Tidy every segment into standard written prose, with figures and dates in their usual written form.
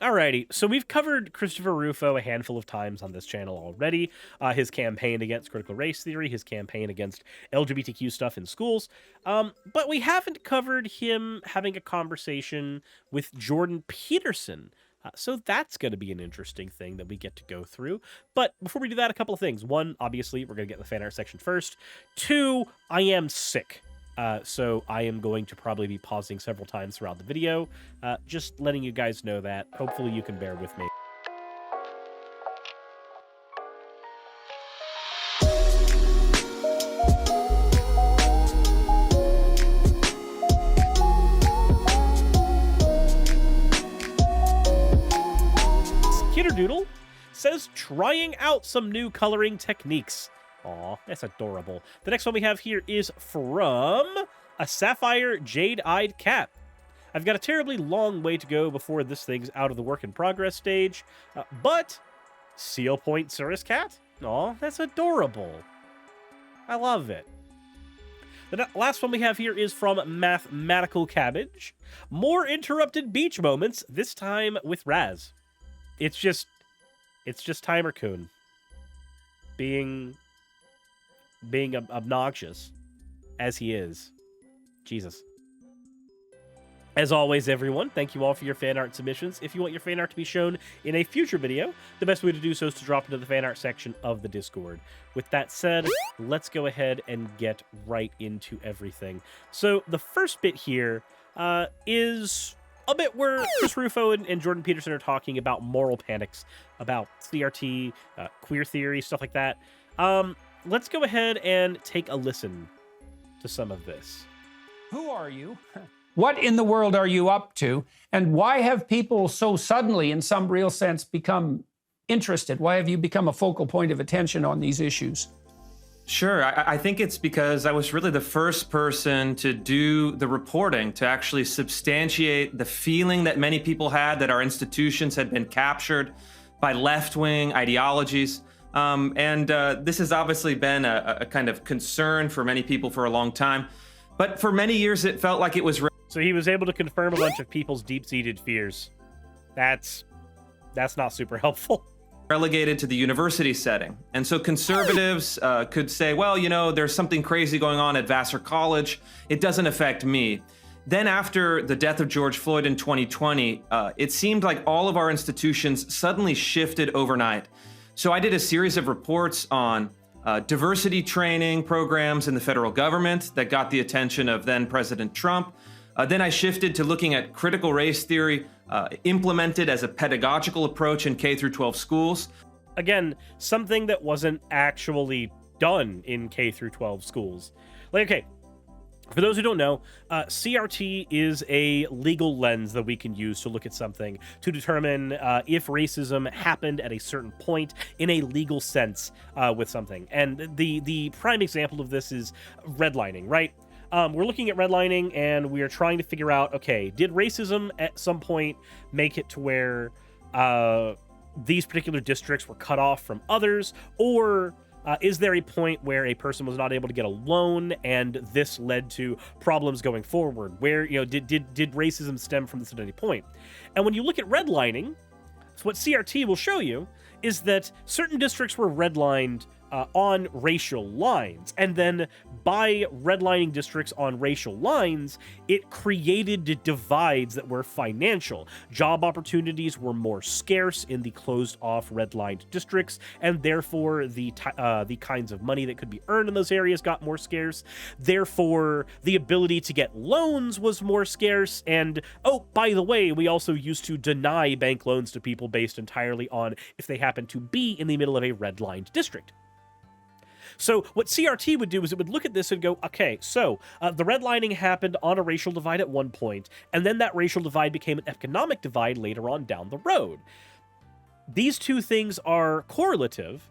Alrighty, so we've covered Christopher Rufo a handful of times on this channel already. His campaign against critical race theory, his campaign against LGBTQ stuff in schools, but we haven't covered him having a conversation with Jordan Peterson. So that's going to be an interesting thing that we get to go through. But before we do that, a couple of things. One, obviously, we're going to get the fan art section first. Two, I am sick. So I am going to probably be pausing several times throughout the video, just letting you guys know that. Hopefully you can bear with me. Doodle says trying out some new coloring techniques. Aw, that's adorable. The next one we have here is from a Sapphire Jade-Eyed Cat. I've got a terribly long way to go before this thing's out of the work in progress stage, but Seal Point Suris Cat? Aw, that's adorable. I love it. The last one we have here is from Mathematical Cabbage. More interrupted beach moments, this time with Raz. It's just Timer-kun being obnoxious as he is. Jesus. As always, everyone, thank you all for your fan art submissions. If you want your fan art to be shown in a future video, the best way to do so is to drop into the fan art section of the Discord. With that said, let's go ahead and get right into everything. So the first bit here is a bit where Chris Rufo and Jordan Peterson are talking about moral panics, about CRT, queer theory, stuff like that. Let's go ahead and take a listen to some of this. Who are you? What in the world are you up to? And why have people so suddenly, in some real sense, become interested? Why have you become a focal point of attention on these issues? Sure. I think it's because I was really the first person to do the reporting, to actually substantiate the feeling that many people had that our institutions had been captured by left-wing ideologies. This has obviously been a kind of concern for many people for a long time. But for many years, it felt like it was... So he was able to confirm a bunch of people's deep-seated fears. That's not super helpful. Relegated to the university setting. And so conservatives could say, well, you know, there's something crazy going on at Vassar College. It doesn't affect me. Then after the death of George Floyd in 2020, it seemed like all of our institutions suddenly shifted overnight. So I did a series of reports on diversity training programs in the federal government that got the attention of then President Trump. Then I shifted to looking at critical race theory implemented as a pedagogical approach in K through 12 schools. Again, something that wasn't actually done in K through 12 schools. Like, okay, for those who don't know, CRT is a legal lens that we can use to look at something to determine if racism happened at a certain point in a legal sense with something. And the prime example of this is redlining, right? We're looking at redlining and we are trying to figure out, okay, did racism at some point make it to where these particular districts were cut off from others, or is there a point where a person was not able to get a loan and this led to problems going forward? Where, you know, did racism stem from this at any point? And when you look at redlining, what CRT will show you is that certain districts were redlined on racial lines, and then by redlining districts on racial lines, it created divides that were financial. Job opportunities were more scarce in the closed-off redlined districts, and therefore the kinds of money that could be earned in those areas got more scarce. Therefore, the ability to get loans was more scarce, and oh, by the way, we also used to deny bank loans to people based entirely on if they happened to be in the middle of a redlined district. So what CRT would do is it would look at this and go, okay, so the redlining happened on a racial divide at one point, and then that racial divide became an economic divide later on down the road. These two things are correlative,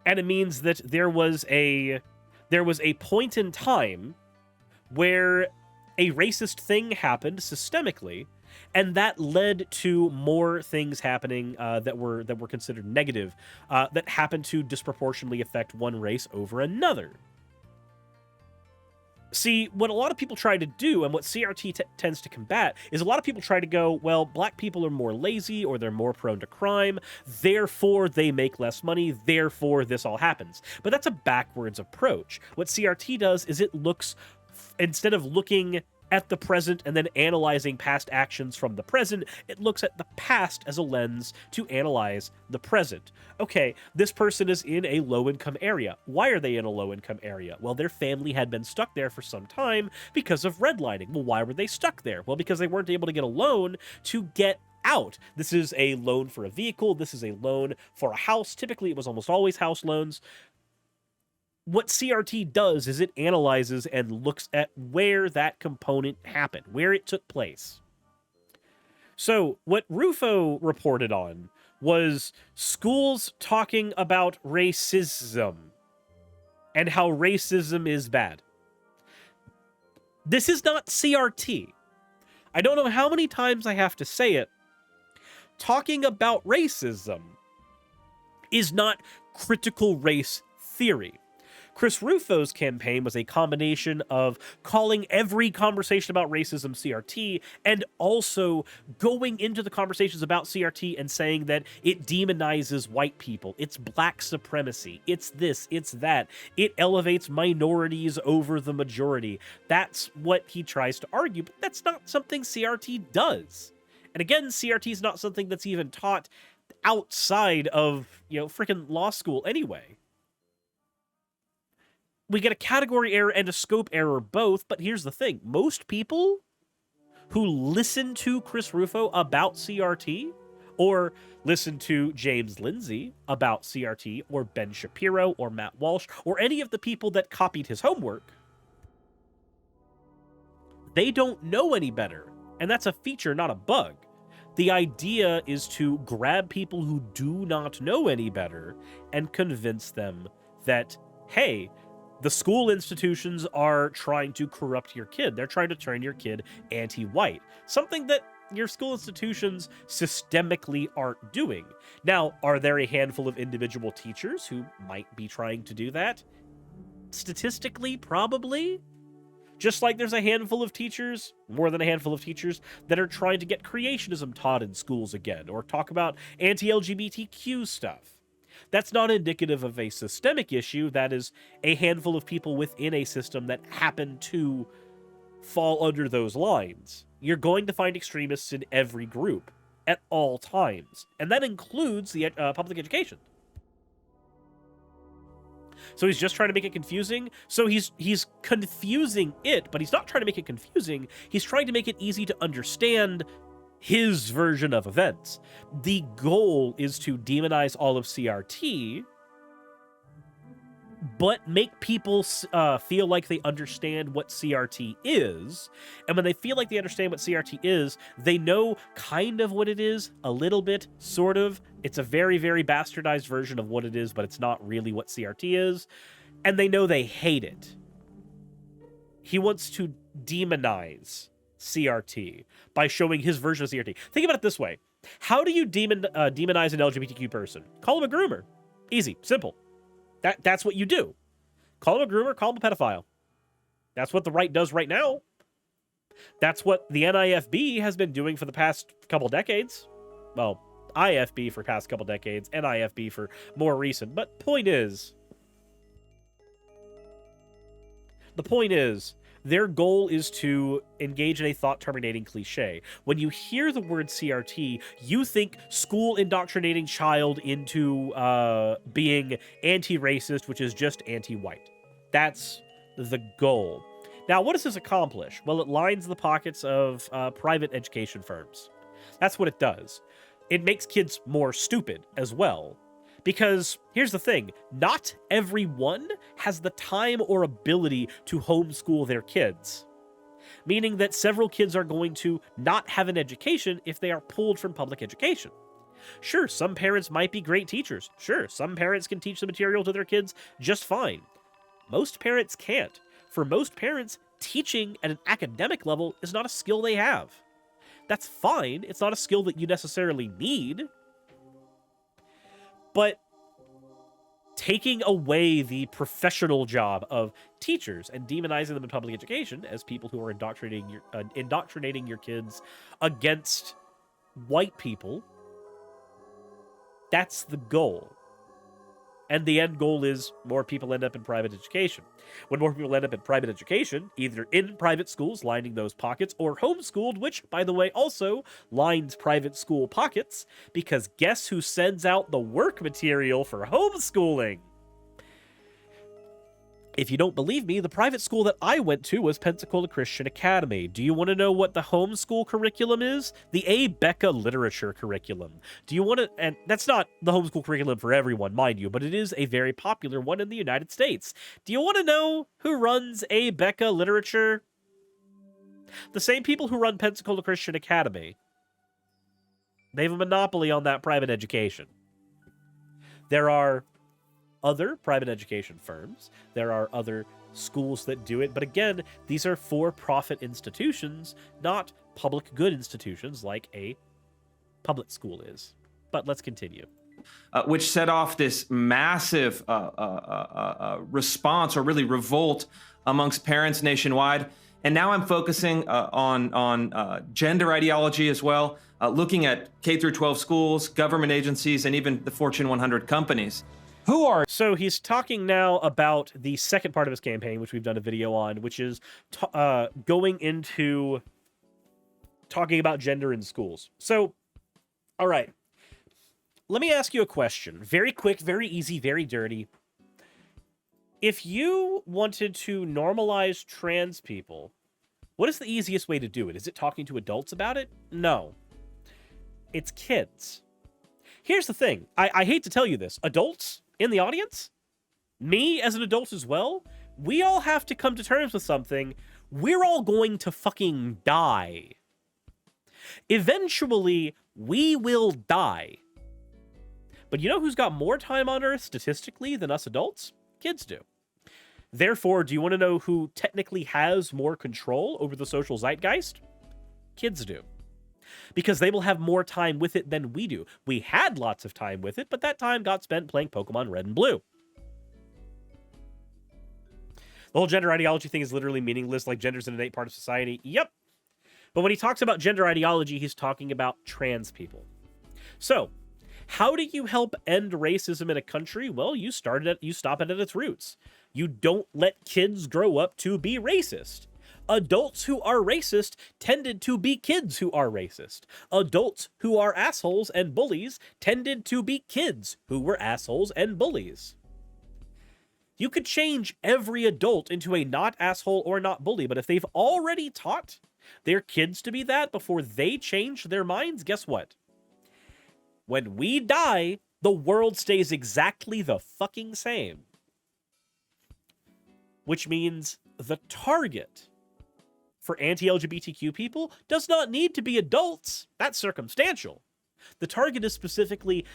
and it means that there was a point in time where a racist thing happened systemically, and that led to more things happening that were considered negative, that happened to disproportionately affect one race over another. See, what a lot of people try to do, and what CRT tends to combat, is a lot of people try to go, well, black people are more lazy, or they're more prone to crime, therefore they make less money, therefore this all happens. But that's a backwards approach. What CRT does is it looks, instead of looking at the present and then analyzing past actions from the present, it looks at the past as a lens to analyze the present. Okay, this person is in a low-income area. Why are they in a low-income area? Well, their family had been stuck there for some time because of redlining. Well, why were they stuck there? Well, because they weren't able to get a loan to get out. This is a loan for a vehicle. This is a loan for a house. Typically, it was almost always house loans. What CRT does is it analyzes and looks at where that component happened, where it took place. So what Rufo reported on was schools talking about racism and how racism is bad. This is not CRT. I don't know how many times I have to say it. Talking about racism is not critical race theory. Chris Rufo's campaign was a combination of calling every conversation about racism CRT and also going into the conversations about CRT and saying that it demonizes white people, it's black supremacy, it's this, it's that, it elevates minorities over the majority. That's what he tries to argue, but that's not something CRT does. And again, CRT is not something that's even taught outside of, freaking law school anyway. We get a category error and a scope error both, but here's the thing. Most people who listen to Chris Rufo about CRT, or listen to James Lindsay about CRT, or Ben Shapiro, or Matt Walsh, or any of the people that copied his homework, they don't know any better. And that's a feature, not a bug. The idea is to grab people who do not know any better and convince them that, hey, the school institutions are trying to corrupt your kid. They're trying to turn your kid anti-white. Something that your school institutions systemically aren't doing. Now, are there a handful of individual teachers who might be trying to do that? Statistically, probably. Just like there's a handful of teachers, more than a handful of teachers, that are trying to get creationism taught in schools again, or talk about anti-LGBTQ stuff. That's not indicative of a systemic issue. That is a handful of people within a system that happen to fall under those lines. You're going to find extremists in every group at all times, and that includes the public education. So he's just trying to make it confusing. So he's confusing it, but he's not trying to make it confusing. He's trying to make it easy to understand his version of events. The goal is to demonize all of CRT, but make people feel like they understand what CRT is. And when they feel like they understand what CRT is, they know kind of what it is, a little bit, sort of. It's a very, very bastardized version of what it is, but it's not really what CRT is. And they know they hate it. He wants to demonize CRT by showing his version of CRT. Think about it this way. How do you demonize an LGBTQ person? Call him a groomer. Easy. Simple. That's what you do. Call him a groomer, call him a pedophile. That's what the right does right now. That's what the NIFB has been doing for the past couple decades. Well, IFB for past couple decades, NIFB for more recent. But the point is, their goal is to engage in a thought-terminating cliche. When you hear the word CRT, you think school indoctrinating child into being anti-racist, which is just anti-white. That's the goal. Now, what does this accomplish? Well, it lines the pockets of private education firms. That's what it does. It makes kids more stupid as well. Because here's the thing, not everyone has the time or ability to homeschool their kids. Meaning that several kids are going to not have an education if they are pulled from public education. Sure, some parents might be great teachers. Sure, some parents can teach the material to their kids just fine. Most parents can't. For most parents, teaching at an academic level is not a skill they have. That's fine, it's not a skill that you necessarily need. But taking away the professional job of teachers and demonizing them in public education as people who are indoctrinating your kids against white people. That's the goal. And the end goal is more people end up in private education. When more people end up in private education, either in private schools lining those pockets or homeschooled, which, by the way, also lines private school pockets, because guess who sends out the work material for homeschooling? If you don't believe me, the private school that I went to was Pensacola Christian Academy. Do you want to know what the homeschool curriculum is? The A. Becca Literature curriculum. Do you want to, and that's not the homeschool curriculum for everyone, mind you, but it is a very popular one in the United States. Do you want to know who runs A. Becca Literature? The same people who run Pensacola Christian Academy. They have a monopoly on that private education. There are other private education firms. There are other schools that do it. But again, these are for-profit institutions, not public good institutions like a public school is. But let's continue. Which set off this massive response, or really revolt, amongst parents nationwide. And now I'm focusing on gender ideology as well, looking at K through 12 schools, government agencies, and even the Fortune 100 companies. Who are... So he's talking now about the second part of his campaign, which we've done a video on, which is going into talking about gender in schools. So, all right. Let me ask you a question. Very quick, very easy, very dirty. If you wanted to normalize trans people, what is the easiest way to do it? Is it talking to adults about it? No. It's kids. Here's the thing. I hate to tell you this. Adults in the audience, me as an adult as well, we all have to come to terms with something. We're all going to fucking die. Eventually, we will die. But you know who's got more time on Earth statistically than us adults? Kids do. Therefore, do you want to know who technically has more control over the social zeitgeist? Kids do. Because they will have more time with it than we do. We had lots of time with it, but that time got spent playing Pokemon Red and Blue. The whole gender ideology thing is literally meaningless, like gender's an innate part of society. Yep. But when he talks about gender ideology, he's talking about trans people. So, how do you help end racism in a country? Well, you stop it at its roots. You don't let kids grow up to be racist. Adults who are racist tended to be kids who are racist. Adults who are assholes and bullies tended to be kids who were assholes and bullies. You could change every adult into a not asshole or not bully, but if they've already taught their kids to be that before they change their minds, guess what? When we die, the world stays exactly the fucking same. Which means the target for anti-LGBTQ people does not need to be adults. That's circumstantial. The target is specifically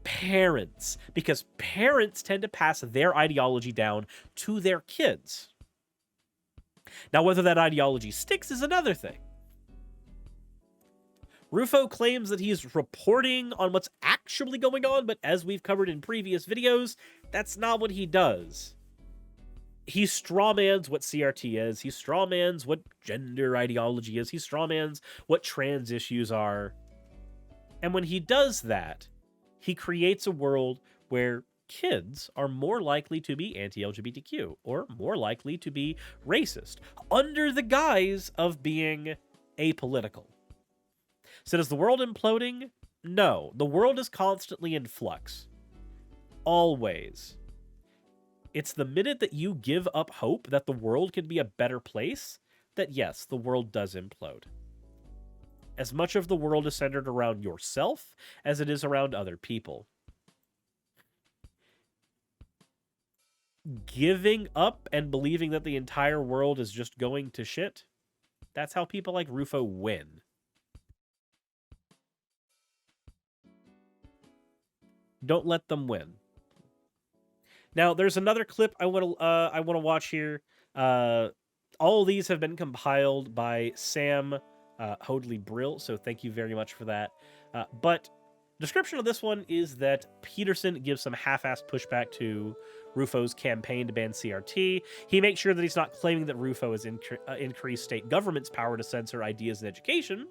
parents, because parents tend to pass their ideology down to their kids. Now, whether that ideology sticks is another thing. Rufo claims that he's reporting on what's actually going on, but as we've covered in previous videos, that's not what he does. He strawmans what CRT is. He strawmans what gender ideology is. He strawmans what trans issues are. And when he does that, he creates a world where kids are more likely to be anti-LGBTQ or more likely to be racist under the guise of being apolitical. So is the world imploding? No. The world is constantly in flux. Always. It's the minute that you give up hope that the world can be a better place that, yes, the world does implode. As much of the world is centered around yourself as it is around other people. Giving up and believing that the entire world is just going to shit, that's how people like Rufo win. Don't let them win. Now, there's another clip I want to watch here. All of these have been compiled by Sam Hoadley Brill, so thank you very much for that. But Description of this one is that Peterson gives some half-assed pushback to Rufo's campaign to ban CRT. He makes sure that he's not claiming that Rufo has increased state government's power to censor ideas in education.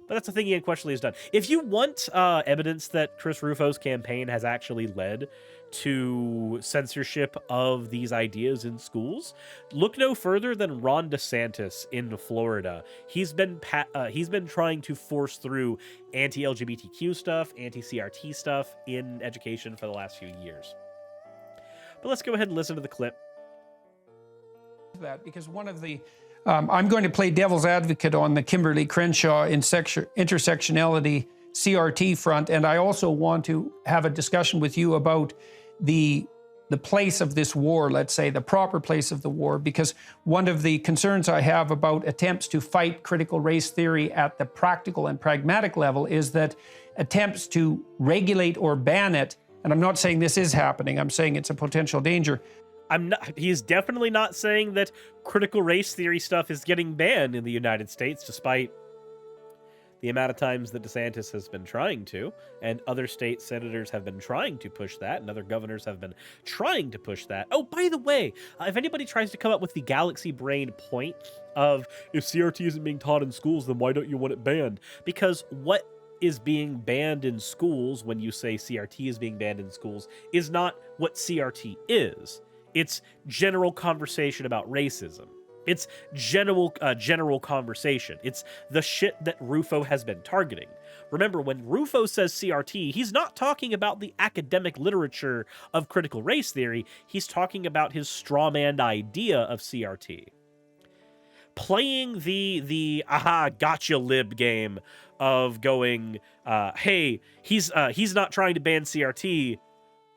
But that's the thing he unquestionably has done. If you want evidence that Chris Rufo's campaign has actually led to censorship of these ideas in schools, look no further than Ron DeSantis in Florida. He's been trying to force through anti-LGBTQ stuff, anti-CRT stuff in education for the last few years. But let's go ahead and listen to the clip. That because one of the I'm going to play devil's advocate on the Kimberly Crenshaw intersectionality CRT front, and I also want to have a discussion with you about the place of this war, let's say, the proper place of the war, because one of the concerns I have about attempts to fight critical race theory at the practical and pragmatic level is that attempts to regulate or ban it, and I'm not saying this is happening, I'm saying it's a potential danger. He's definitely not saying that critical race theory stuff is getting banned in the United States, despite the amount of times that DeSantis has been trying to, and other state senators have been trying to push that, and other governors have been trying to push that. Oh, by the way, if anybody tries to come up with the galaxy brain point of, if CRT isn't being taught in schools, then why don't you want it banned? Because what is being banned in schools when you say CRT is being banned in schools is not what CRT is. It's general conversation about racism. It's general conversation. It's the shit that Rufo has been targeting. Remember, when Rufo says CRT, he's not talking about the academic literature of critical race theory. He's talking about his strawman idea of CRT. Playing the aha gotcha lib game of going, hey, he's not trying to ban CRT.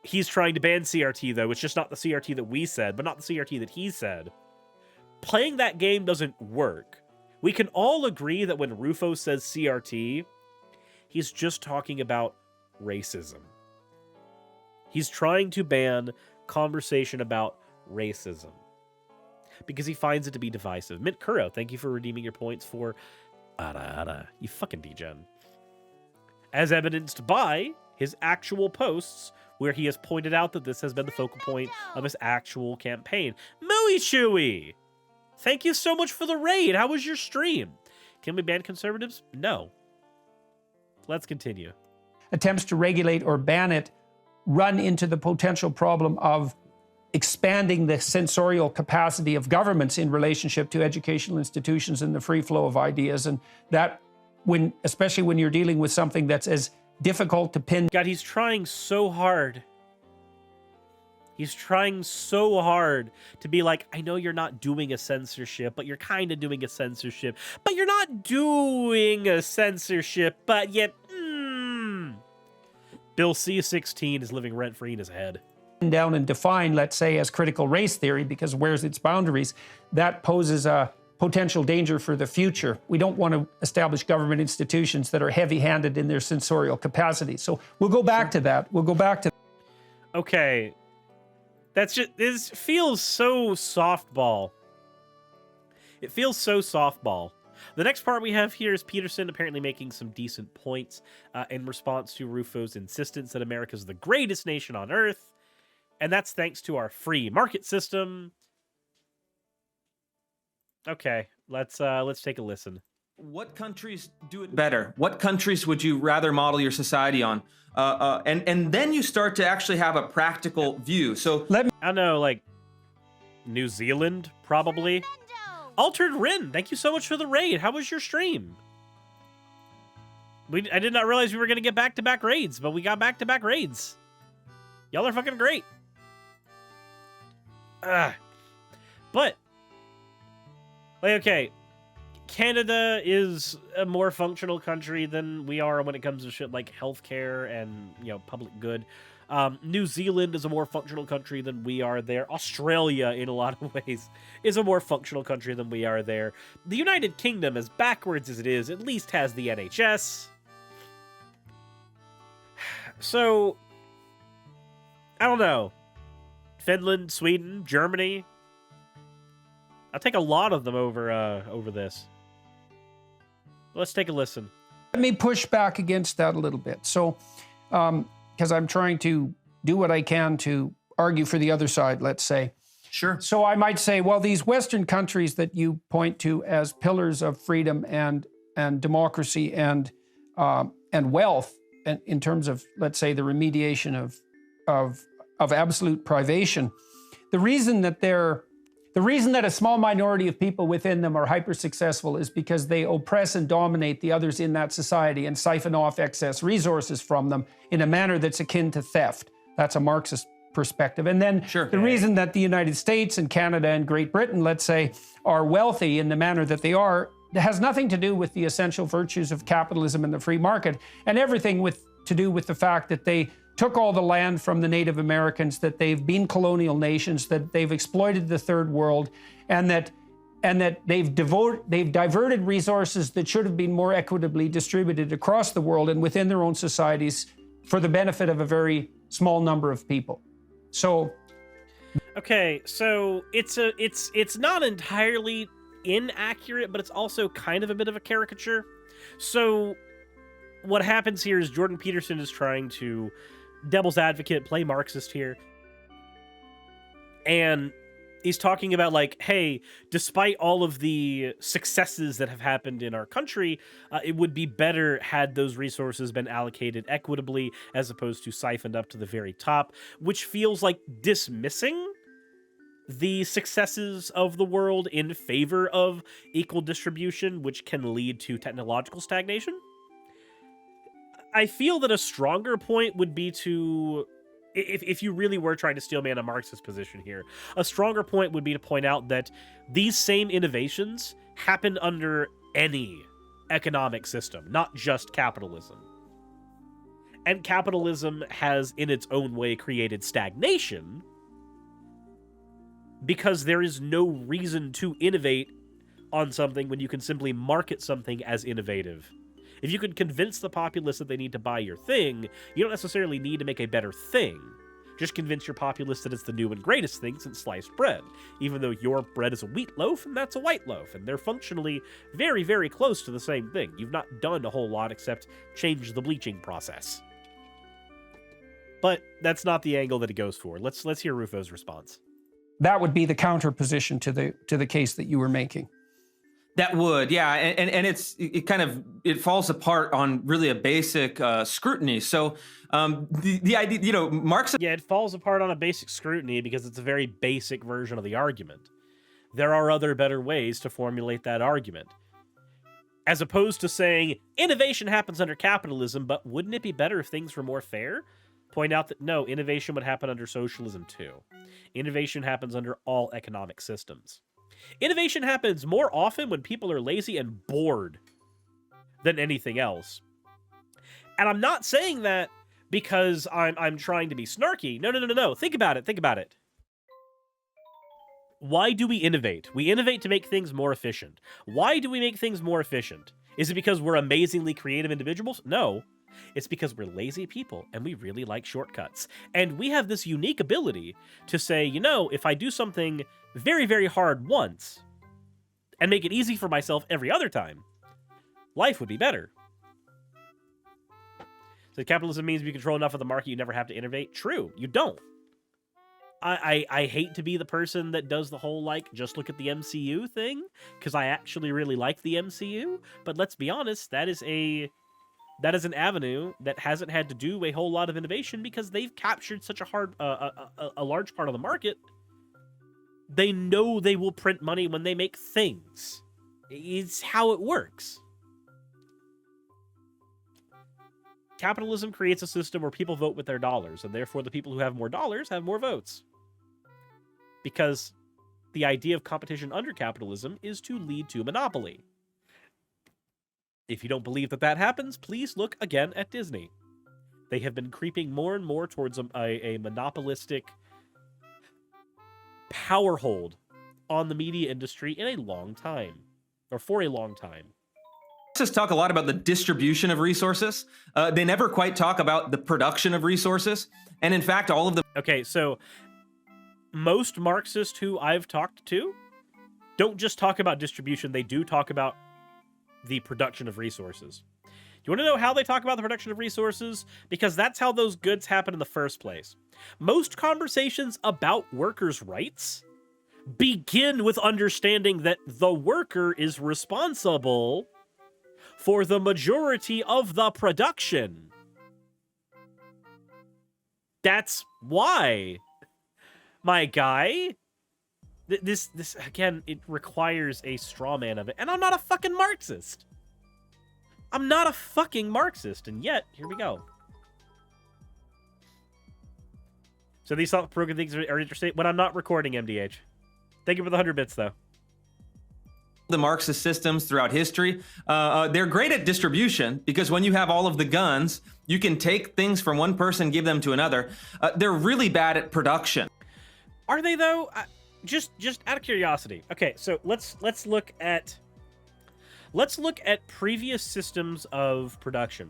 He's trying to ban CRT, though. It's just not the CRT that we said, but not the CRT that he said. Playing that game doesn't work. We can all agree that when Rufo says CRT, he's just talking about racism. He's trying to ban conversation about racism because he finds it to be divisive. Mint Kuro, thank you for redeeming your points for Ara, you fucking degen. As evidenced by his actual posts, where he has pointed out that this has been the focal point of his actual campaign. Mooey Chewy! Thank you so much for the raid. How was your stream? Can we ban conservatives? No. Let's continue. Attempts to regulate or ban it run into the potential problem of expanding the sensorial capacity of governments in relationship to educational institutions and the free flow of ideas. And that, especially when you're dealing with something that's as difficult to pin. God, he's trying so hard. He's trying so hard to be like, I know you're not doing a censorship, but you're kind of doing a censorship. But you're not doing a censorship, but yet, Bill C-16 is living rent-free in his head. Down and define, let's say, as critical race theory, because where's its boundaries, that poses a potential danger for the future. We don't want to establish government institutions that are heavy-handed in their sensorial capacity. So we'll go back to that. Okay. This feels so softball. It feels so softball. The next part we have here is Peterson apparently making some decent points in response to Rufo's insistence that America's the greatest nation on earth. And that's thanks to our free market system. Okay, let's take a listen. What countries do it better? What countries would you rather model your society on? And then you start to actually have a practical view. So I don't know, like New Zealand, probably. Altered Rin, thank you so much for the raid. How was your stream? I did not realize we were going to get back-to-back raids, but we got back-to-back raids. Y'all are fucking great. But, like, okay, Canada is a more functional country than we are when it comes to shit like healthcare and, public good. New Zealand is a more functional country than we are there. Australia, in a lot of ways, is a more functional country than we are there. The United Kingdom, as backwards as it is, at least has the NHS. So, I don't know. Finland, Sweden, Germany. I'll take a lot of them over this. Let's take a listen. Let me push back against that a little bit. So, because I'm trying to do what I can to argue for the other side, let's say. Sure. So I might say, well, these Western countries that you point to as pillars of freedom and democracy and wealth, and in terms of, let's say, the remediation of absolute privation, the reason that a small minority of people within them are hyper successful is because they oppress and dominate the others in that society and siphon off excess resources from them in a manner that's akin to theft. That's a Marxist perspective. And then the reason that the United States and Canada and Great Britain, let's say, are wealthy in the manner that they are, has nothing to do with the essential virtues of capitalism and the free market, and everything to do with the fact that they took all the land from the Native Americans, that they've been colonial nations, that they've exploited the third world, and that they've diverted resources that should have been more equitably distributed across the world and within their own societies for the benefit of a very small number of people. So, okay, so it's not entirely inaccurate, but it's also kind of a bit of a caricature. So what happens here is Jordan Peterson is trying to devil's advocate, play Marxist here. And he's talking about, like, hey, despite all of the successes that have happened in our country, it would be better had those resources been allocated equitably as opposed to siphoned up to the very top, which feels like dismissing the successes of the world in favor of equal distribution, which can lead to technological stagnation. I feel that a stronger point would be to, if you really were trying to steelman a Marxist position here, a stronger point would be to point out that these same innovations happen under any economic system, not just capitalism. And capitalism has, in its own way, created stagnation because there is no reason to innovate on something when you can simply market something as innovative. If you can convince the populace that they need to buy your thing, you don't necessarily need to make a better thing. Just convince your populace that it's the new and greatest thing since sliced bread, even though your bread is a wheat loaf and that's a white loaf, and they're functionally very, very close to the same thing. You've not done a whole lot except change the bleaching process. But that's not the angle that it goes for. Let's hear Rufo's response. that would be the counter position to the case that you were making. That would, yeah, and it falls apart on really a basic scrutiny. So the idea, Marx. Yeah, it falls apart on a basic scrutiny because it's a very basic version of the argument. There are other better ways to formulate that argument. As opposed to saying, innovation happens under capitalism, but wouldn't it be better if things were more fair? Point out that no, innovation would happen under socialism too. Innovation happens under all economic systems. Innovation happens more often when people are lazy and bored than anything else. And I'm not saying that because I'm trying to be snarky. No. Think about it. Why do we innovate? We innovate to make things more efficient. Why do we make things more efficient? Is it because we're amazingly creative individuals? No. It's because we're lazy people and we really like shortcuts. And we have this unique ability to say, if I do something very, very hard once and make it easy for myself every other time, life would be better. So capitalism means we control enough of the market you never have to innovate? True, you don't. I hate to be the person that does the whole, just look at the MCU thing, because I actually really like the MCU, but let's be honest, that is an avenue that hasn't had to do a whole lot of innovation because they've captured such a large part of the market. They know they will print money when they make things. It's how it works. Capitalism creates a system where people vote with their dollars, and therefore the people who have more dollars have more votes. Because the idea of competition under capitalism is to lead to monopoly. If you don't believe that happens, please look again at Disney. They have been creeping more and more towards a monopolistic power hold on the media industry in a long time, or for a long time. Marxists talk a lot about the distribution of resources. They never quite talk about the production of resources. And in fact, all of the... Okay, so most Marxists who I've talked to don't just talk about distribution, they do talk about the production of resources. You want to know how they talk about the production of resources? Because that's how those goods happen in the first place. Most conversations about workers' rights begin with understanding that the worker is responsible for the majority of the production. That's why, my guy. This again, it requires a straw man of it. And I'm not a fucking Marxist. I'm not a fucking Marxist, and yet, here we go. So these thought-provoking things are interesting when I'm not recording, MDH. Thank you for the 100 bits, though. The Marxist systems throughout history, they're great at distribution because when you have all of the guns, you can take things from one person, give them to another. They're really bad at production. Are they, though? Just out of curiosity. Okay, so let's look at previous systems of production.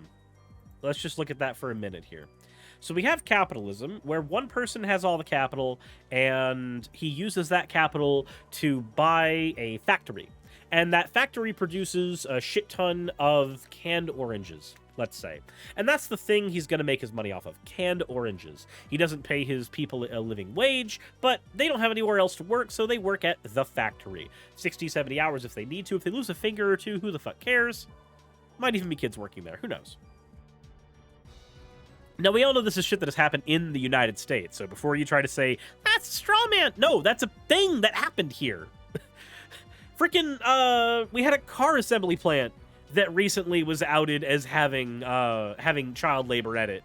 Let's just look at that for a minute here. So we have capitalism, where one person has all the capital, and he uses that capital to buy a factory. And that factory produces a shit ton of canned oranges, let's say. And that's the thing he's going to make his money off of, canned oranges. He doesn't pay his people a living wage, but they don't have anywhere else to work, so they work at the factory. 60, 70 hours if they need to. If they lose a finger or two, who the fuck cares? Might even be kids working there, who knows? Now, we all know this is shit that has happened in the United States, so before you try to say, that's a straw man, no, that's a thing that happened here. Freaking, we had a car assembly plant that recently was outed as having child labor at it.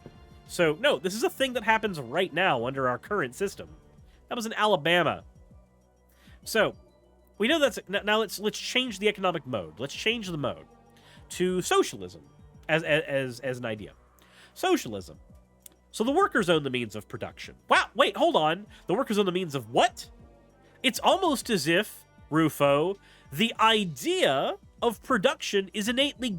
So, no, this is a thing that happens right now under our current system. That was in Alabama. So, we know that's... Now, let's change the economic mode. Let's change the mode to socialism as an idea. Socialism. So the workers own the means of production. Wow, wait, hold on. The workers own the means of what? It's almost as if, Rufo, the idea of production is innately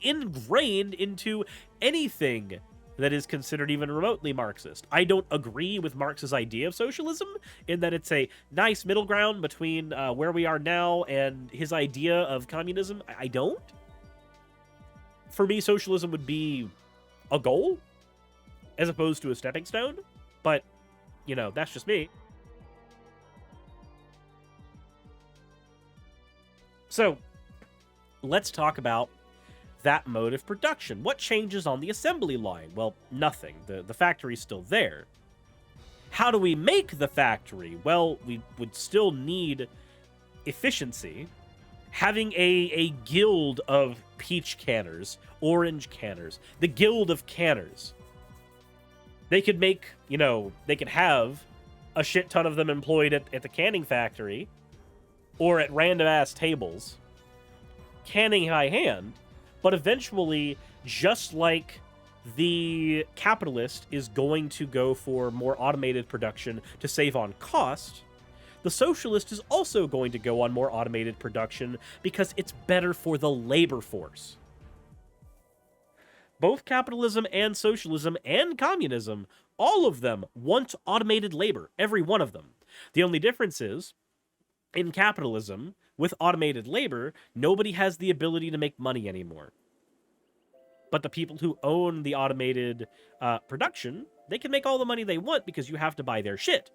ingrained into anything that is considered even remotely Marxist. I don't agree with Marx's idea of socialism in that it's a nice middle ground between where we are now and his idea of communism. I don't. For me, socialism would be a goal as opposed to a stepping stone, but you know, that's just me. So let's talk about that mode of production. What changes on the assembly line? Well, nothing. The factory's still there. How do we make the factory? Well, we would still need efficiency. Having a guild of peach canners, orange canners, the guild of canners. They could make, you know, they could have a shit ton of them employed at the canning factory or at random ass tables, canning by hand, but eventually, just like the capitalist is going to go for more automated production to save on cost, the socialist is also going to go on more automated production because it's better for the labor force. Both capitalism and socialism and communism, all of them want automated labor, every one of them. The only difference is, in capitalism, with automated labor, nobody has the ability to make money anymore. But the people who own the automated production, they can make all the money they want because you have to buy their shit.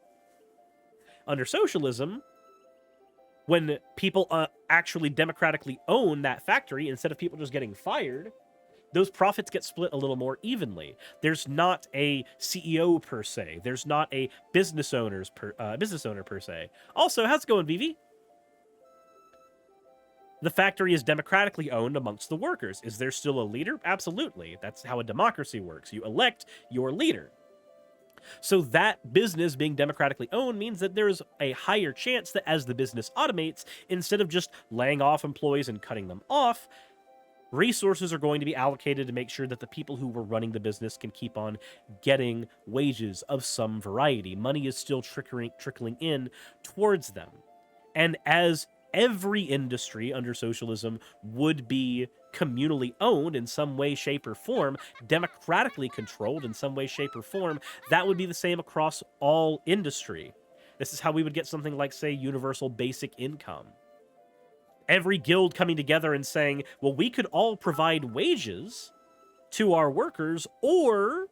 Under socialism, when people actually democratically own that factory, instead of people just getting fired, those profits get split a little more evenly. There's not a CEO per se. There's not a business owner per se. Also, how's it going, Vivi? The factory is democratically owned amongst the workers. Is there still a leader? Absolutely. That's how a democracy works. You elect your leader. So that business being democratically owned means that there's a higher chance that as the business automates, instead of just laying off employees and cutting them off, resources are going to be allocated to make sure that the people who were running the business can keep on getting wages of some variety. Money is still trickling in towards them. And as every industry under socialism would be communally owned in some way, shape, or form, democratically controlled in some way, shape, or form, that would be the same across all industry. This is how we would get something like, say, universal basic income. every guild coming together and saying, well, we could all provide wages to our workers, or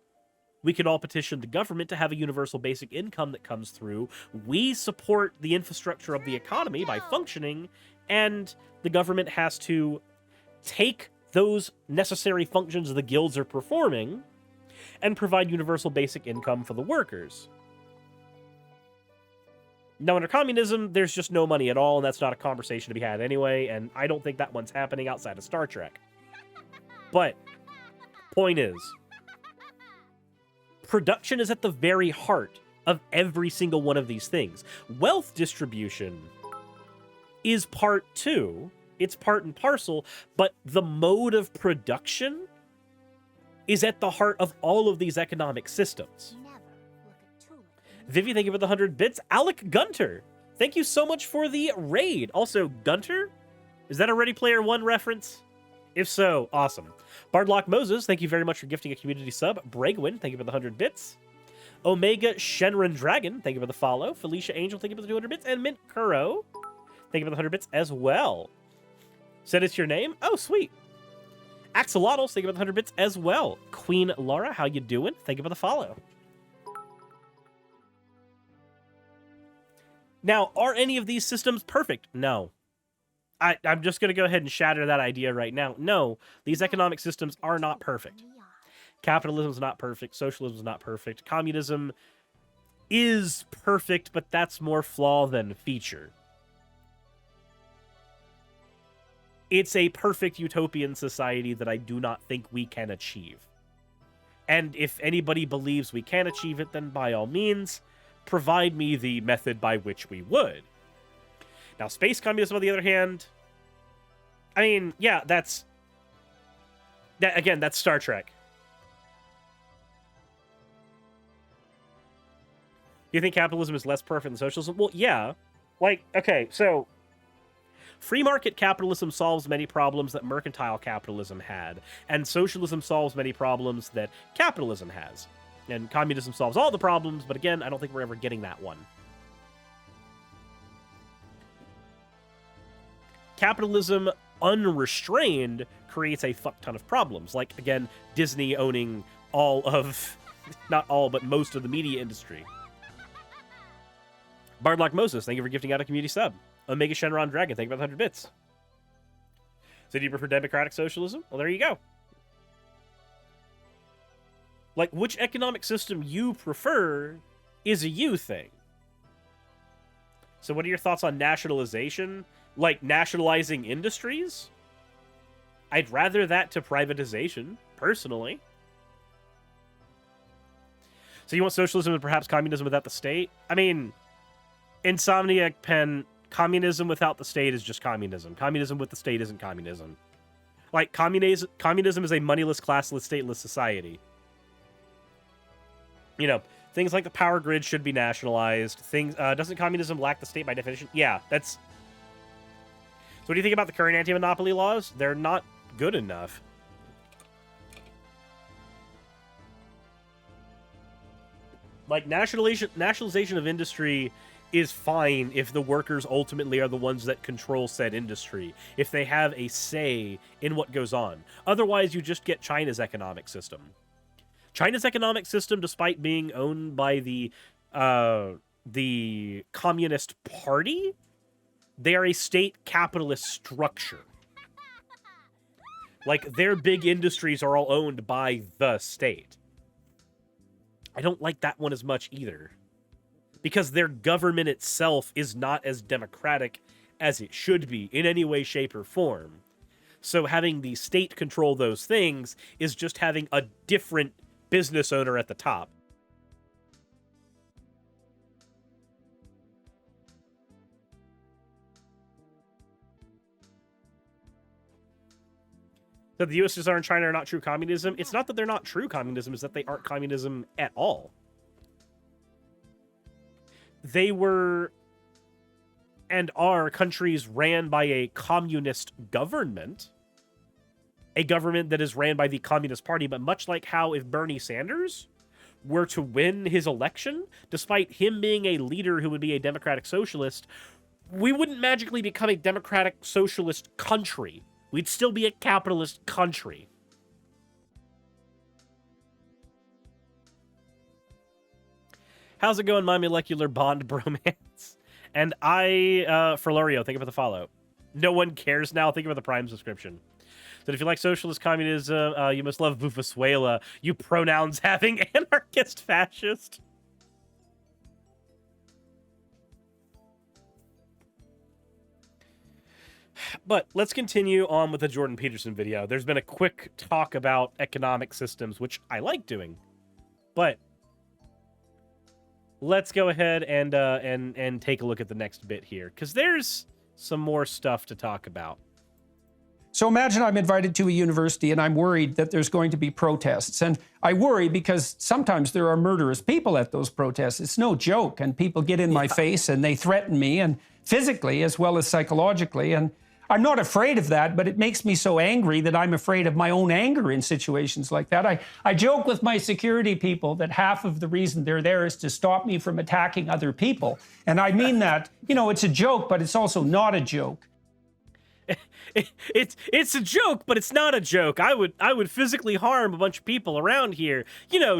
we could all petition the government to have a universal basic income that comes through. We support the infrastructure of the economy by functioning, and the government has to take those necessary functions the guilds are performing and provide universal basic income for the workers. Now, under communism, there's just no money at all, and that's not a conversation to be had anyway, and I don't think that one's happening outside of Star Trek. But, point is, production is at the very heart of every single one of these things. Wealth distribution is part too. It's part and parcel, but the mode of production is at the heart of all of these economic systems. Vivi, thank you for the 100 bits. Alec Gunter, thank you so much for the raid. Also, Gunter, is that a Ready Player One reference? If so, awesome. Bardlock Moses, thank you very much for gifting a community sub. Bregwin, thank you for the 100 bits. Omega Shenron Dragon, thank you for the follow. Felicia Angel, thank you for the 200 bits. And Mint Kuro, thank you for the 100 bits as well. Said it's your name? Oh, sweet. Axolotls, thank you for the 100 bits as well. Queen Laura, how you doing? Thank you for the follow. Now, are any of these systems perfect? No. I'm just going to go ahead and shatter that idea right now. No, these economic systems are not perfect. Capitalism is not perfect. Socialism is not perfect. Communism is perfect, but that's more flaw than feature. It's a perfect utopian society that I do not think we can achieve. And if anybody believes we can achieve it, then by all means, provide me the method by which we would. Now, space communism, on the other hand, I mean, yeah, that's Star Trek. Do you think capitalism is less perfect than socialism? Well, yeah. Like, okay, so free market capitalism solves many problems that mercantile capitalism had, and socialism solves many problems that capitalism has. And communism solves all the problems, but again, I don't think we're ever getting that one. Capitalism unrestrained creates a fuck ton of problems. Like, again, Disney owning all of, not all, but most of the media industry. Bardlock Moses, thank you for gifting out a community sub. Omega Shenron Dragon, thank you for the 100 bits. So do you prefer democratic socialism? Well, there you go. Like, which economic system you prefer is a you thing. So what are your thoughts on nationalization? Like, nationalizing industries? I'd rather that to privatization, personally. So you want socialism and perhaps communism without the state? I mean, Insomniac Pen, communism without the state is just communism. Communism with the state isn't communism. Like, communism is a moneyless, classless, stateless society. You know, things like the power grid should be nationalized. Doesn't communism lack the state by definition? Yeah, that's... So what do you think about the current anti-monopoly laws? They're not good enough. Like, nationalization of industry is fine if the workers ultimately are the ones that control said industry, if they have a say in what goes on. Otherwise, you just get China's economic system. China's economic system, despite being owned by the Communist Party, they are a state capitalist structure. Like, their big industries are all owned by the state. I don't like that one as much either, because their government itself is not as democratic as it should be in any way, shape, or form. So having the state control those things is just having a different business owner at the top. That the USSR and China are not true communism. It's not that they're not true communism, it's that they aren't communism at all. They were and are countries ran by a communist government. A government that is ran by the Communist Party, but much like how if Bernie Sanders were to win his election, despite him being a leader who would be a democratic socialist, we wouldn't magically become a democratic socialist country. We'd still be a capitalist country. How's it going, my molecular bond bromance? And for Lorio, thank you for the follow. No one cares now. Thank you for the Prime subscription. That if you like socialist communism, you must love Venezuela. You pronouns having anarchist fascist. But let's continue on with the Jordan Peterson video. There's been a quick talk about economic systems, which I like doing, but let's go ahead and take a look at the next bit here, because there's some more stuff to talk about. So imagine I'm invited to a university and I'm worried that there's going to be protests. And I worry because sometimes there are murderous people at those protests. It's no joke. And people get in my face and they threaten me, and physically as well as psychologically. And I'm not afraid of that, but it makes me so angry that I'm afraid of my own anger in situations like that. I joke with my security people that half of the reason they're there is to stop me from attacking other people. And I mean that, it's a joke, but it's also not a joke. It's a joke, but it's not a joke. I would physically harm a bunch of people around here,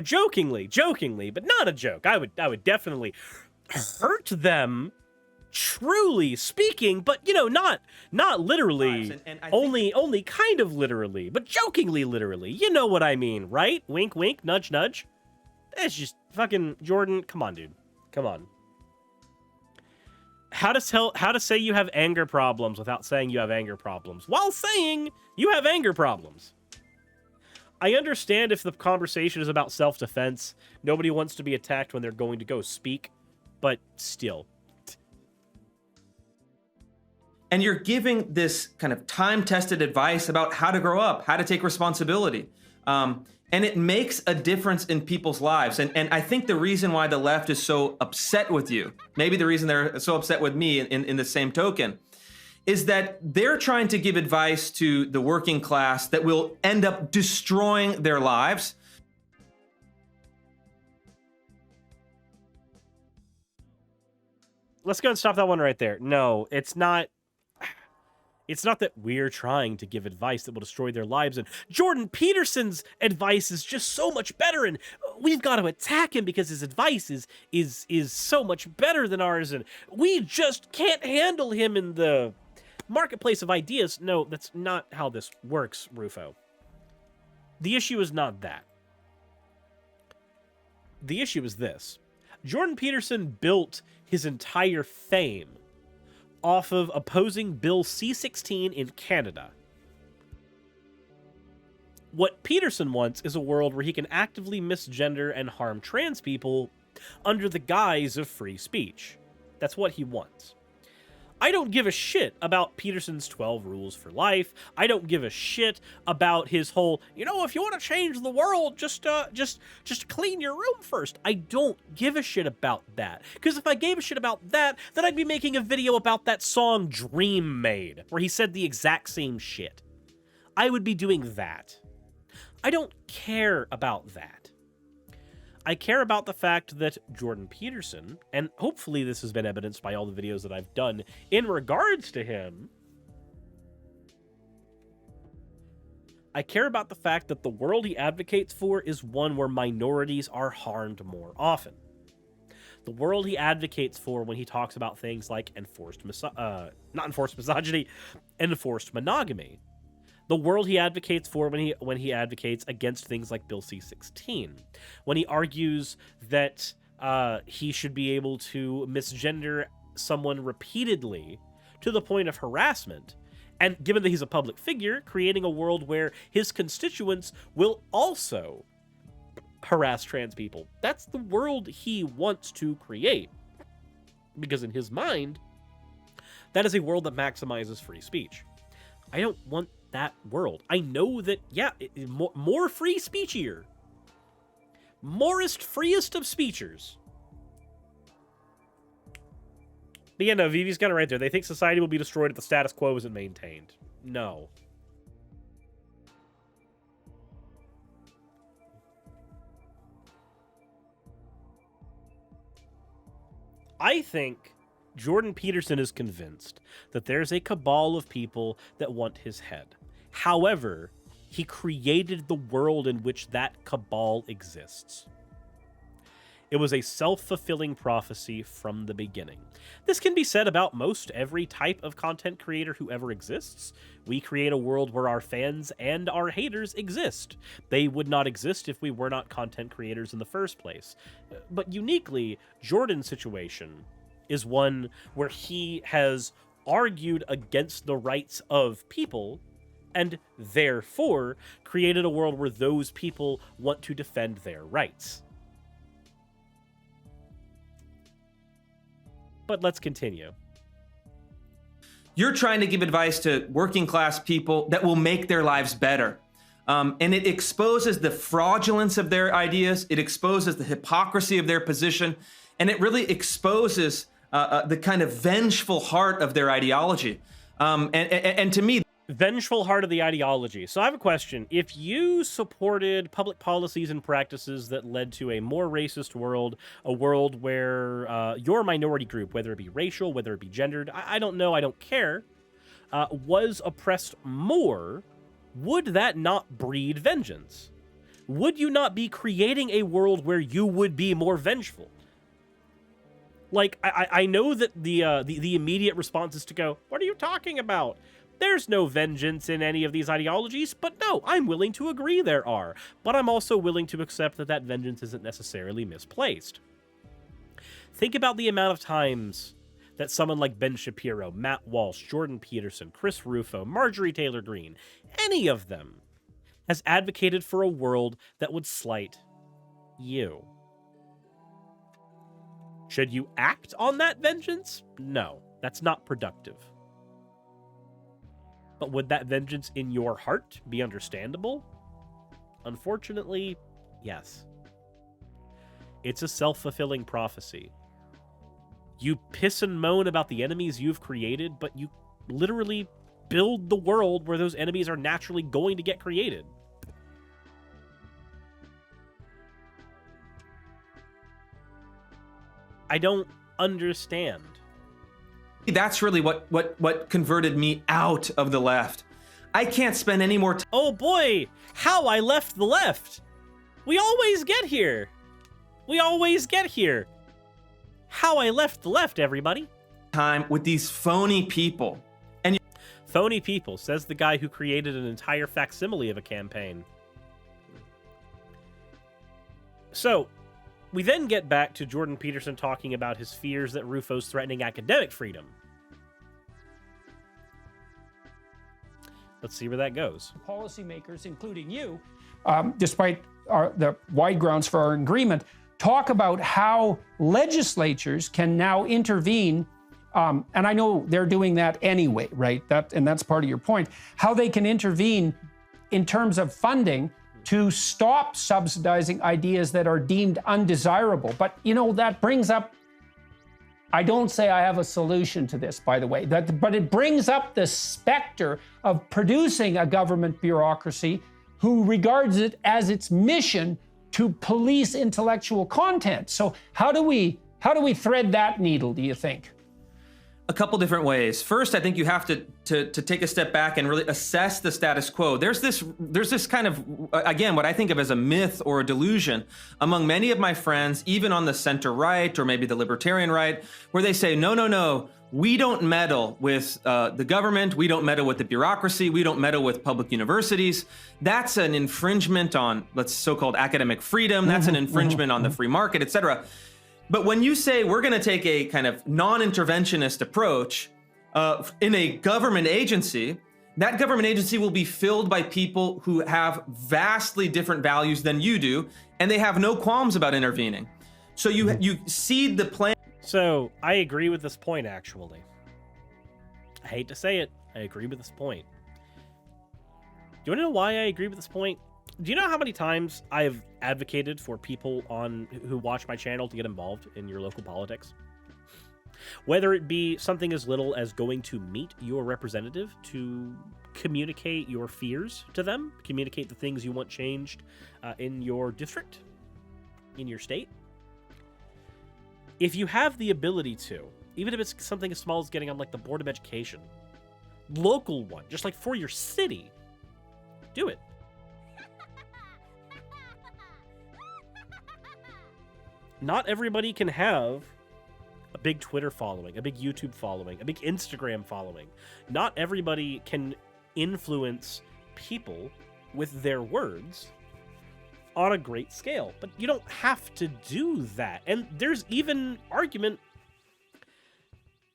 jokingly, but not a joke. I would definitely hurt them, truly speaking, but not literally. And only kind of literally, but jokingly literally. You know what I mean, right? Wink, wink, nudge, nudge. That's just fucking Jordan. Come on, dude. Come on. How to say you have anger problems without saying you have anger problems, while saying you have anger problems. I understand if the conversation is about self-defense. Nobody wants to be attacked when they're going to go speak, but still. And you're giving this kind of time-tested advice about how to grow up, how to take responsibility. And it makes a difference in people's lives. And I think the reason why the left is so upset with you, maybe the reason they're so upset with me in the same token, is that they're trying to give advice to the working class that will end up destroying their lives. Let's go and stop that one right there. No, it's not. It's not that we're trying to give advice that will destroy their lives, and Jordan Peterson's advice is just so much better, and we've got to attack him because his advice is so much better than ours, and we just can't handle him in the marketplace of ideas. No, that's not how this works, Rufo. The issue is not that. The issue is this. Jordan Peterson built his entire fame off of opposing Bill C-16 in Canada. What Peterson wants is a world where he can actively misgender and harm trans people under the guise of free speech. That's what he wants. I don't give a shit about Peterson's 12 rules for life. I don't give a shit about his whole, if you want to change the world, just clean your room first. I don't give a shit about that. Because if I gave a shit about that, then I'd be making a video about that song Dream Made, where he said the exact same shit. I would be doing that. I don't care about that. I care about the fact that Jordan Peterson, and hopefully this has been evidenced by all the videos that I've done in regards to him, I care about the fact that the world he advocates for is one where minorities are harmed more often. The world he advocates for when he talks about things like enforced monogamy. The world he advocates for when he advocates against things like Bill C-16. When he argues that he should be able to misgender someone repeatedly to the point of harassment. And given that he's a public figure, creating a world where his constituents will also harass trans people. That's the world he wants to create. Because in his mind, that is a world that maximizes free speech. I don't want that world. I know that, more free speechier. Morest freest of speechers. But yeah, no, Vivi's got it right there. They think society will be destroyed if the status quo isn't maintained. No. I think Jordan Peterson is convinced that there's a cabal of people that want his head. However, he created the world in which that cabal exists. It was a self-fulfilling prophecy from the beginning. This can be said about most every type of content creator who ever exists. We create a world where our fans and our haters exist. They would not exist if we were not content creators in the first place. But uniquely, Jordan's situation is one where he has argued against the rights of people and therefore created a world where those people want to defend their rights. But let's continue. You're trying to give advice to working class people that will make their lives better. And it exposes the fraudulence of their ideas. It exposes the hypocrisy of their position. And it really exposes the kind of vengeful heart of their ideology. And to me, vengeful heart of the ideology. So I have a question. If you supported public policies and practices that led to a more racist world, a world where your minority group, whether it be racial, whether it be gendered, I don't know, I don't care, was oppressed more, would that not breed vengeance? Would you not be creating a world where you would be more vengeful? Like, I know that the immediate response is to go, what are you talking about? There's no vengeance in any of these ideologies, but no, I'm willing to agree there are. But I'm also willing to accept that that vengeance isn't necessarily misplaced. Think about the amount of times that someone like Ben Shapiro, Matt Walsh, Jordan Peterson, Chris Rufo, Marjorie Taylor Greene, any of them, has advocated for a world that would slight you. Should you act on that vengeance? No, that's not productive. But would that vengeance in your heart be understandable? Unfortunately, yes. It's a self-fulfilling prophecy. You piss and moan about the enemies you've created, but you literally build the world where those enemies are naturally going to get created. I don't understand. That's really what converted me out of the left. I can't spend any more time. Oh boy, how I left the left. We always get here. We always get here. How I left the left, everybody. Time with these phony people. And phony people, says the guy who created an entire facsimile of a campaign. So, we then get back to Jordan Peterson talking about his fears that Rufo's threatening academic freedom. Let's see where that goes. Policymakers, including you, despite the wide grounds for our agreement, talk about how legislatures can now intervene, and I know they're doing that anyway, right? That's part of your point. How they can intervene in terms of funding to stop subsidizing ideas that are deemed undesirable. But, you know, that brings up, I don't say I have a solution to this, by the way, but it brings up the specter of producing a government bureaucracy who regards it as its mission to police intellectual content. So how do we thread that needle, do you think? A couple different ways. First, I think you have to take a step back and really assess the status quo. There's this kind of, again, what I think of as a myth or a delusion among many of my friends, even on the center right or maybe the libertarian right, where they say, no, we don't meddle with the government, we don't meddle with the bureaucracy, we don't meddle with public universities. That's an infringement on, so-called academic freedom, that's an infringement on the free market, etc. But when you say we're going to take a kind of non-interventionist approach in a government agency, that government agency will be filled by people who have vastly different values than you do, and they have no qualms about intervening. So you seed the plan. So I agree with this point, actually. I hate to say it, I agree with this point. Do you want to know why I agree with this point? Do you know how many times I've advocated for people who watch my channel to get involved in your local politics? Whether it be something as little as going to meet your representative to communicate your fears to them, communicate the things you want changed in your district, in your state. If you have the ability to, Even if it's something as small as getting on like the Board of Education. Local one, just like for your city. Do it. Not everybody can have a big Twitter following, a big YouTube following, a big Instagram following. Not everybody can influence people with their words on a great scale. But you don't have to do that. And there's even argument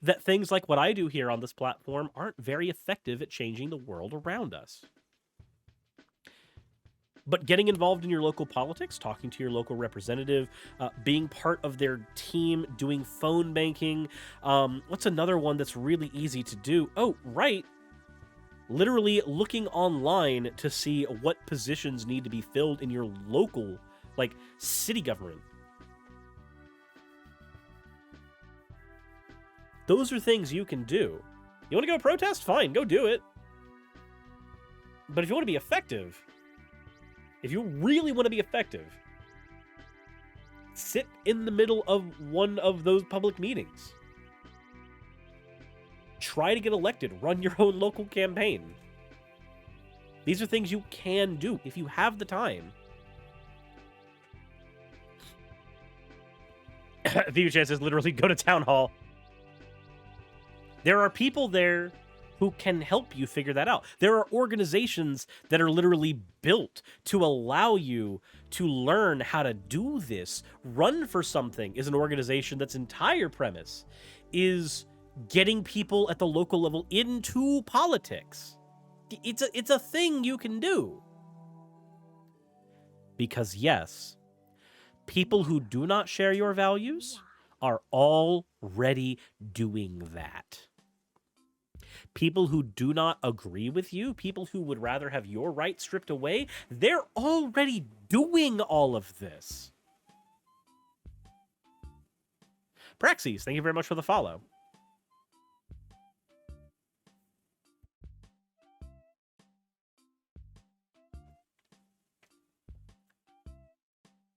that things like what I do here on this platform aren't very effective at changing the world around us. But getting involved in your local politics, talking to your local representative, being part of their team, doing phone banking. What's another one that's really easy to do? Oh, right. Literally looking online to see what positions need to be filled in your local, like, city government. Those are things you can do. You want to go protest? Fine, go do it. But if you want to be effective, if you really want to be effective, sit in the middle of one of those public meetings. Try to get elected. Run your own local campaign. These are things you can do if you have the time. View Chance says literally go to town hall. There are people there who can help you figure that out. There are organizations that are literally built to allow you to learn how to do this. Run for Something is an organization that's entire premise is getting people at the local level into politics. It's a thing you can do. Because yes, people who do not share your values are already doing that. People who do not agree with you, people who would rather have your rights stripped away, they're already doing all of this. Praxis, thank you very much for the follow.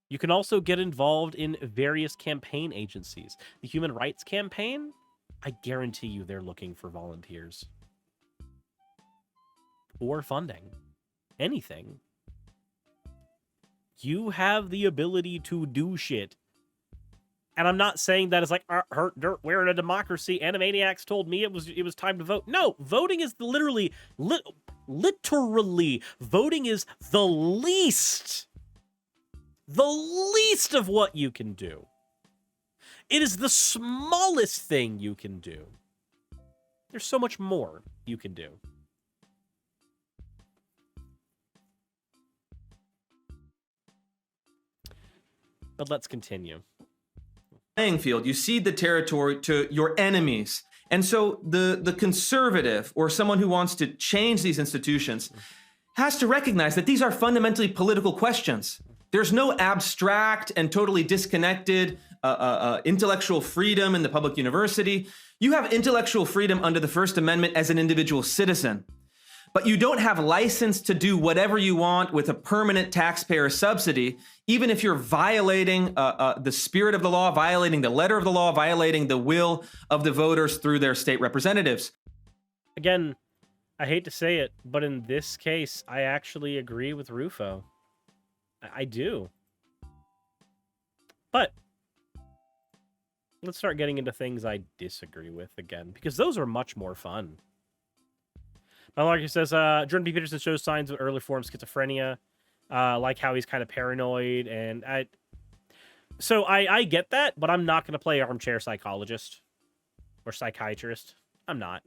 You can also get involved in various campaign agencies. The Human Rights Campaign, I guarantee you they're looking for volunteers. Or funding. Anything. You have the ability to do shit. And I'm not saying that as like, we're in a democracy. Animaniacs told me it was time to vote. No, voting is literally, voting is the least of what you can do. It is the smallest thing you can do. There's so much more you can do. But let's continue. Playing field, you cede the territory to your enemies. And so the conservative or someone who wants to change these institutions has to recognize that these are fundamentally political questions. There's no abstract and totally disconnected intellectual freedom in the public university. You have intellectual freedom under the First Amendment as an individual citizen, but you don't have license to do whatever you want with a permanent taxpayer subsidy, even if you're violating the spirit of the law, violating the letter of the law, violating the will of the voters through their state representatives. Again, I hate to say it, but in this case, I actually agree with Rufo. I do. But let's start getting into things I disagree with again, because those are much more fun. Malarkey says, Jordan B. Peterson shows signs of early form schizophrenia, like how he's kind of paranoid, and I get that, but I'm not going to play armchair psychologist or psychiatrist. I'm not.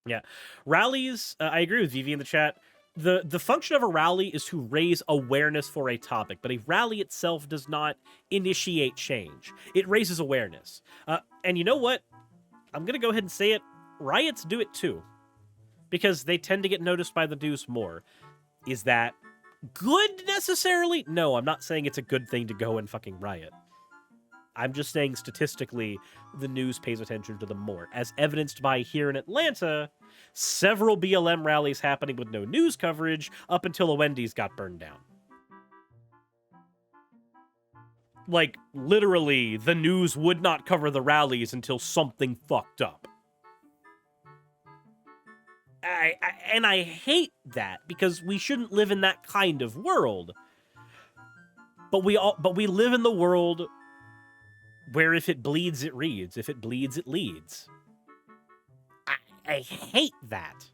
Yeah. Rallies, I agree with Vivi in the chat. The function of a rally is to raise awareness for a topic, but a rally itself does not initiate change. It raises awareness. And you know what? I'm going to go ahead and say it. Riots do it too, because they tend to get noticed by the news more. Is that good necessarily? No, I'm not saying it's a good thing to go and fucking riot. I'm just saying statistically, the news pays attention to them more, as evidenced by here in Atlanta, several BLM rallies happening with no news coverage up until a Wendy's got burned down. Like, literally, the news would not cover the rallies until something fucked up. I hate that, because we shouldn't live in that kind of world. But we live in the world where if it bleeds, it reads. If it bleeds, it leads. I hate that.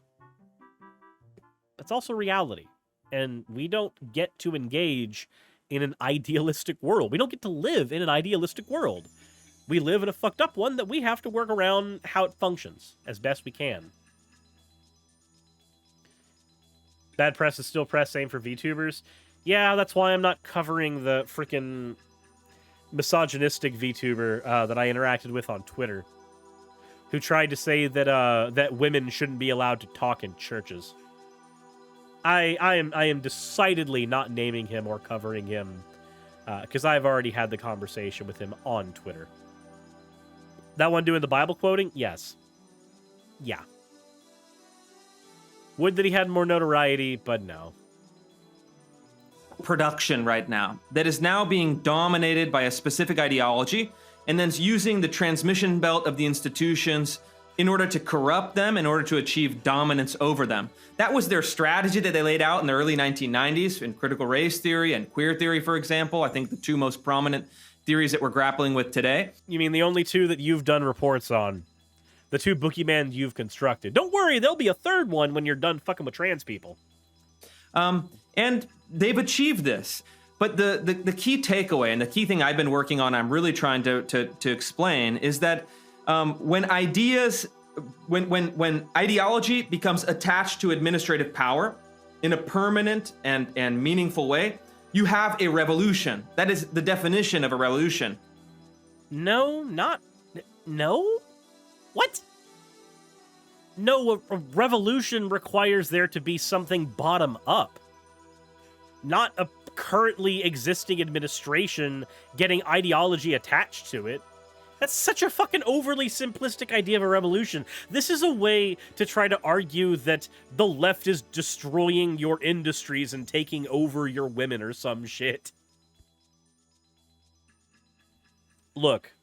That's also reality. And we don't get to engage in an idealistic world. We don't get to live in an idealistic world. We live in a fucked up one that we have to work around how it functions as best we can. Bad press is still press, same for VTubers. Yeah, that's why I'm not covering the freaking misogynistic VTuber that I interacted with on Twitter, who tried to say that that women shouldn't be allowed to talk in churches. I am decidedly not naming him or covering him, because I've already had the conversation with him on Twitter. That one doing the Bible quoting? Yes. Yeah. Would that he had more notoriety, but no. Production right now that is now being dominated by a specific ideology and then using the transmission belt of the institutions in order to corrupt them, in order to achieve dominance over them. That was their strategy that they laid out in the early 1990s in critical race theory and queer theory, for example. I think the two most prominent theories that we're grappling with today. You mean the only two that you've done reports on? The two boogeymen you've constructed. Don't worry, there'll be a third one when you're done fucking with trans people. And they've achieved this. But the key takeaway and the key thing I've been working on, I'm really trying to explain, is that when ideology becomes attached to administrative power in a permanent and meaningful way, you have a revolution. That is the definition of a revolution. No. What? No, a revolution requires there to be something bottom up. Not a currently existing administration getting ideology attached to it. That's such a fucking overly simplistic idea of a revolution. This is a way to try to argue that the left is destroying your industries and taking over your women or some shit. Look,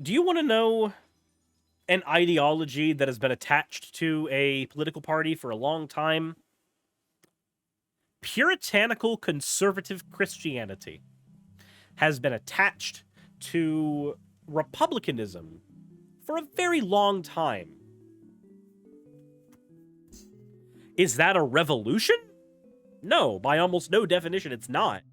do you want to know an ideology that has been attached to a political party for a long time? Puritanical conservative Christianity has been attached to republicanism for a very long time. Is that a revolution? No, by almost no definition, it's not.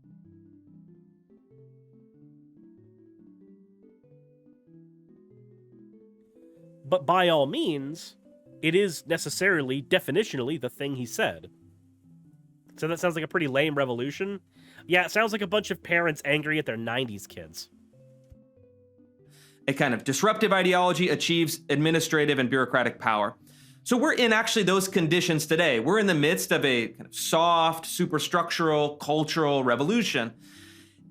But by all means, it is necessarily, definitionally, the thing he said. So that sounds like a pretty lame revolution. Yeah, it sounds like a bunch of parents angry at their 90s kids. A kind of disruptive ideology achieves administrative and bureaucratic power. So we're in actually those conditions today. We're in the midst of a kind of soft, superstructural, cultural revolution.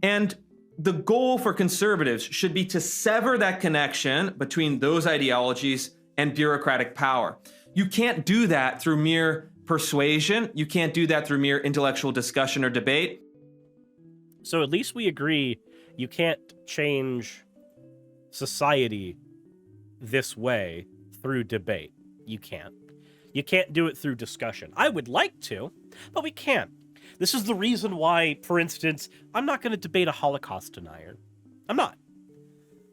And the goal for conservatives should be to sever that connection between those ideologies and bureaucratic power. You can't do that through mere persuasion. You can't do that through mere intellectual discussion or debate. So at least we agree you can't change society this way through debate. You can't. You can't do it through discussion. I would like to, but we can't. This is the reason why, for instance, I'm not going to debate a Holocaust denier. I'm not.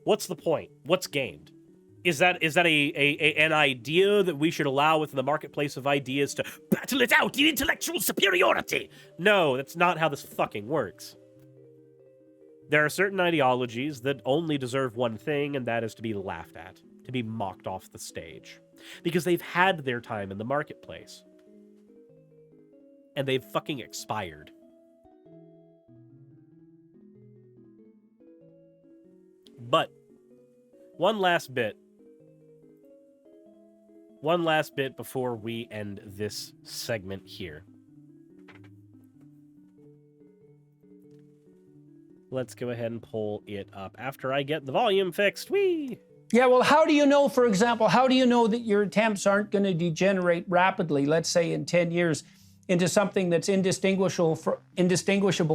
What's the point? What's gained? Is that an idea that we should allow within the marketplace of ideas to battle it out in intellectual superiority? No, that's not how this fucking works. There are certain ideologies that only deserve one thing, and that is to be laughed at, to be mocked off the stage. Because they've had their time in the marketplace. And they've fucking expired. But, one last bit before we end this segment here. Let's go ahead and pull it up after I get the volume fixed. Whee! Yeah, well, how do you know, for example, how do you know that your attempts aren't going to degenerate rapidly, let's say in 10 years, into something that's indistinguishable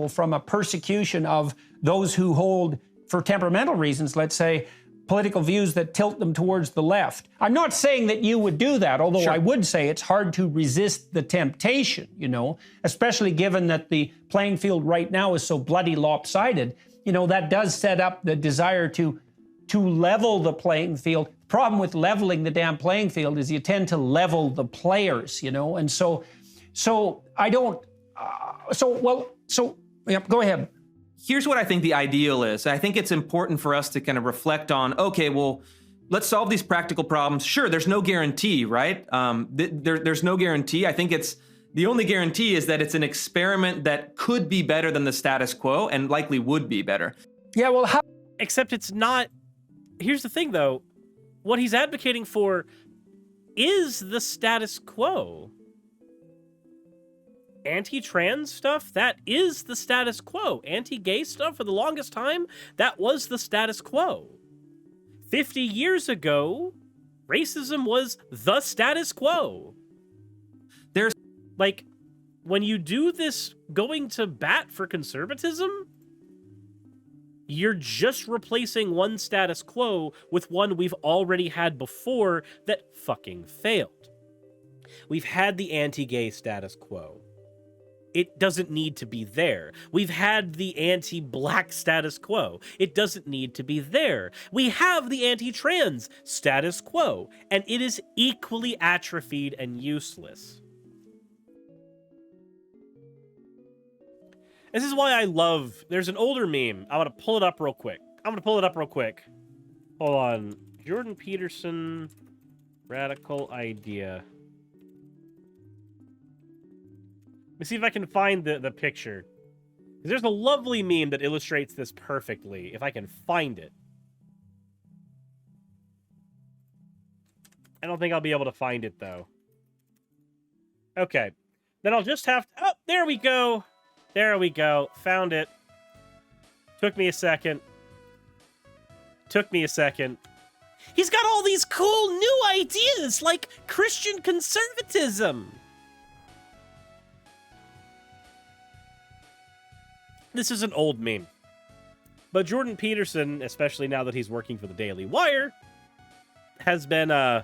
from a persecution of those who hold, for temperamental reasons, let's say, political views that tilt them towards the left. I'm not saying that you would do that, although I would say it's hard to resist the temptation, you know, especially given that the playing field right now is so bloody lopsided. You know, that does set up the desire to level the playing field. The problem with leveling the damn playing field is you tend to level the players, you know, and so I don't, yeah, go ahead. Here's what I think the ideal is. I think it's important for us to kind of reflect on, okay, well, let's solve these practical problems. Sure, there's no guarantee, right? There's no guarantee. I think the only guarantee is that it's an experiment that could be better than the status quo and likely would be better. Yeah, well, how? Except it's not. Here's the thing, though. What he's advocating for is the status quo. Anti-trans stuff, that is the status quo. Anti-gay stuff, for the longest time, that was the status quo. 50 years ago, racism was the status quo. There's, like, when you do this going to bat for conservatism, you're just replacing one status quo with one we've already had before that fucking failed. We've had the anti-gay status quo. It doesn't need to be there. We've had the anti-black status quo. It doesn't need to be there. We have the anti-trans status quo, and it is equally atrophied and useless. This is why I love... There's an older meme. I'm going to pull it up real quick. Hold on. Jordan Peterson, radical idea. Let me see if I can find the picture. There's a lovely meme that illustrates this perfectly, if I can find it. I don't think I'll be able to find it, though. Okay. Then I'll just have to... Oh, there we go. There we go. Found it. Took me a second. He's got all these cool new ideas, like Christian conservatism. This is an old meme. But Jordan Peterson, especially now that he's working for the Daily Wire, has been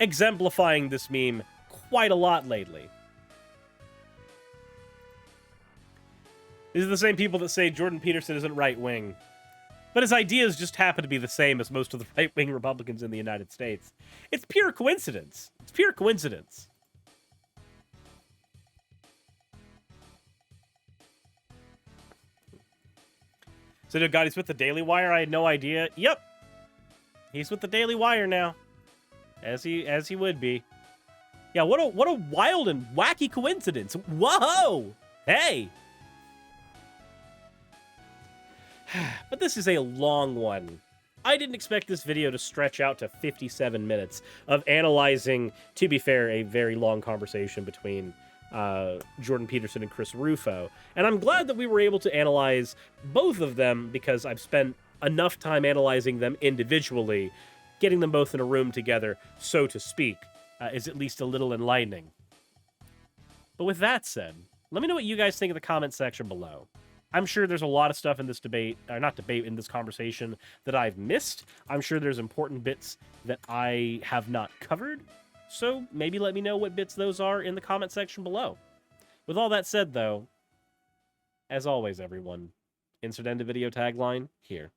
exemplifying this meme quite a lot lately. These are the same people that say Jordan Peterson isn't right-wing. But his ideas just happen to be the same as most of the right-wing Republicans in the United States. It's pure coincidence. So, God, he's with the Daily Wire? I had no idea. Yep. He's with the Daily Wire now. As he would be. Yeah, what a wild and wacky coincidence. Whoa! Hey! But this is a long one. I didn't expect this video to stretch out to 57 minutes of analyzing, to be fair, a very long conversation between Jordan Peterson and Chris Rufo. And I'm glad that we were able to analyze both of them because I've spent enough time analyzing them individually. Getting them both in a room together, so to speak, is at least a little enlightening. But with that said, let me know what you guys think in the comment section below. I'm sure there's a lot of stuff in this in this conversation that I've missed. I'm sure there's important bits that I have not covered. So maybe let me know what bits those are in the comment section below. With all that said, though, as always, everyone, insert end of video tagline here.